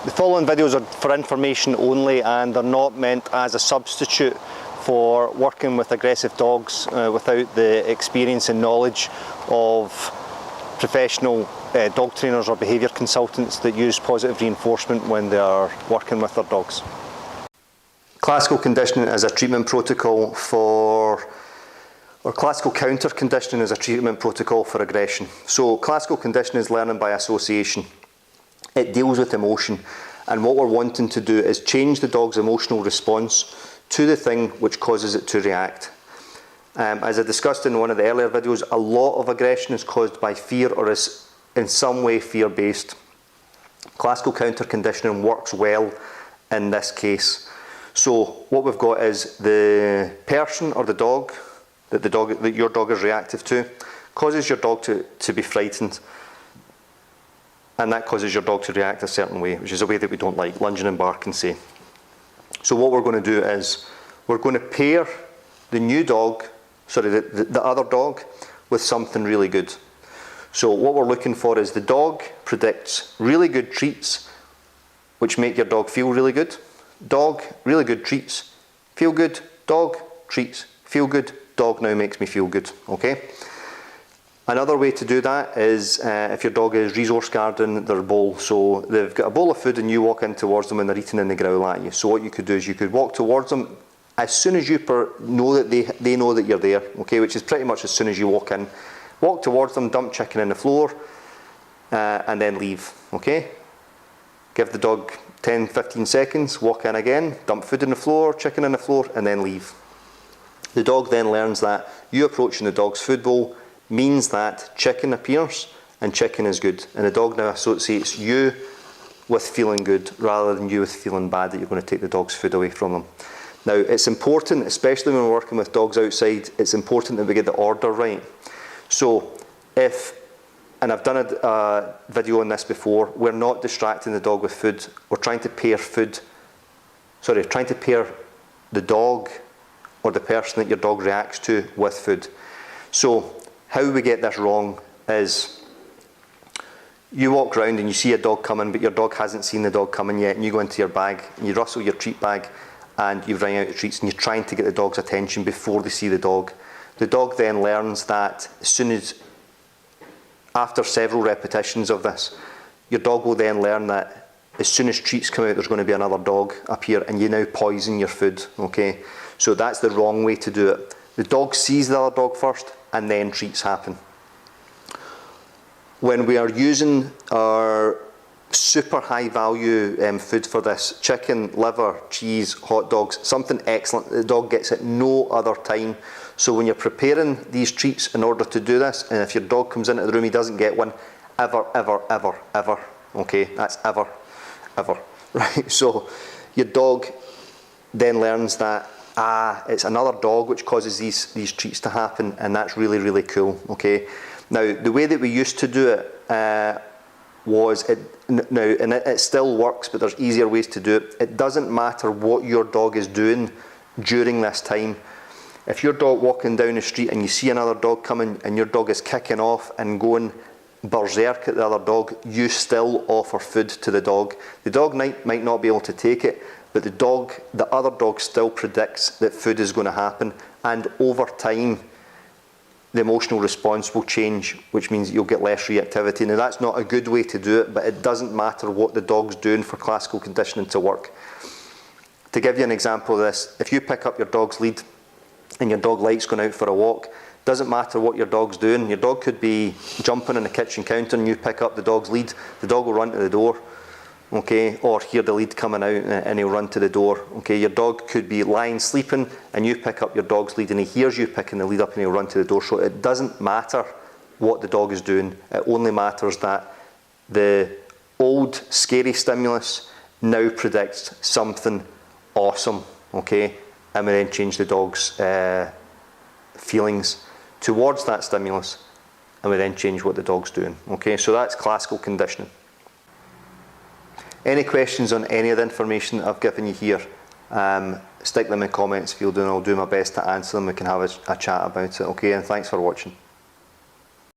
The following videos are for information only and they're not meant as a substitute for working with aggressive dogs without the experience and knowledge of professional dog trainers or behaviour consultants that use positive reinforcement when they are working with their dogs. Classical conditioning is a treatment protocol classical counter conditioning is a treatment protocol for aggression. So classical conditioning is learning by association. It deals with emotion, and what we're wanting to do is change the dog's emotional response to the thing which causes it to react. As I discussed in one of the earlier videos, a lot of aggression is caused by fear or is in some way fear-based. Classical counter conditioning works well in this case. So what we've got is the person or the dog that your dog is reactive to causes your dog to be frightened, and that causes your dog to react a certain way, which is a way that we don't like, lunging and barking, say. So what we're going to do is we're going to pair the new dog, the other dog, with something really good. So what we're looking for is the dog predicts really good treats which make your dog feel really good. Dog, really good treats, feel good. Dog, treats, feel good. Dog now makes me feel good, okay? Another way to do that is if your dog is resource guarding their bowl. So they've got a bowl of food and you walk in towards them and they're eating and they growl at you. So what you could do is you could walk towards them as soon as you know that they know that you're there, okay? Which is pretty much as soon as you walk in. Walk towards them, dump chicken on the floor, and then leave, okay? Give the dog 10-15 seconds, walk in again, dump food on the floor, chicken on the floor, and then leave. The dog then learns that you approaching the dog's food bowl means that chicken appears and chicken is good. And the dog now associates you with feeling good rather than you with feeling bad that you're going to take the dog's food away from them. Now it's important, especially when we're working with dogs outside, it's important that we get the order right. So and I've done a video on this before, we're not distracting the dog with food. We're trying to pair the dog or the person that your dog reacts to with food. So how we get this wrong is you walk around and you see a dog coming, but your dog hasn't seen the dog coming yet, and you go into your bag and you rustle your treat bag and you've run out of treats and you're trying to get the dog's attention before they see the dog. The dog then learns that after several repetitions of this, your dog will then learn that as soon as treats come out, there's going to be another dog appear and you now poison your food, okay? So that's the wrong way to do it. The dog sees the other dog first and then treats happen. When we are using our super high value food for this, chicken, liver, cheese, hot dogs, something excellent, the dog gets at no other time. So when you're preparing these treats in order to do this, and if your dog comes into the room, he doesn't get one ever, okay? That's ever, right? So your dog then learns that, it's another dog which causes these treats to happen, and that's really, really cool, okay? Now, the way that we used to do it and it still works, but there's easier ways to do it. It doesn't matter what your dog is doing during this time. If your dog walking down the street and you see another dog coming and your dog is kicking off and going berserk at the other dog, you still offer food to the dog. The dog might not be able to take it, but the other dog still predicts that food is going to happen, and over time the emotional response will change, which means you'll get less reactivity. Now that's not a good way to do it, but it doesn't matter what the dog's doing for classical conditioning to work. To give you an example of this, if you pick up your dog's lead and your dog likes going out for a walk, doesn't matter what your dog's doing. Your dog could be jumping on the kitchen counter and you pick up the dog's lead, the dog will run to the door, okay, or hear the lead coming out and he'll run to the door, okay. Your dog could be lying sleeping and you pick up your dog's lead and he hears you picking the lead up and he'll run to the door. So it doesn't matter what the dog is doing, it only matters that the old scary stimulus now predicts something awesome, okay, and we then change the dog's feelings towards that stimulus, and we then change what the dog's doing, okay. So that's classical conditioning. Any questions on any of the information that I've given you here, stick them in the comments field and I'll do my best to answer them. We can have a chat about it, okay, and thanks for watching.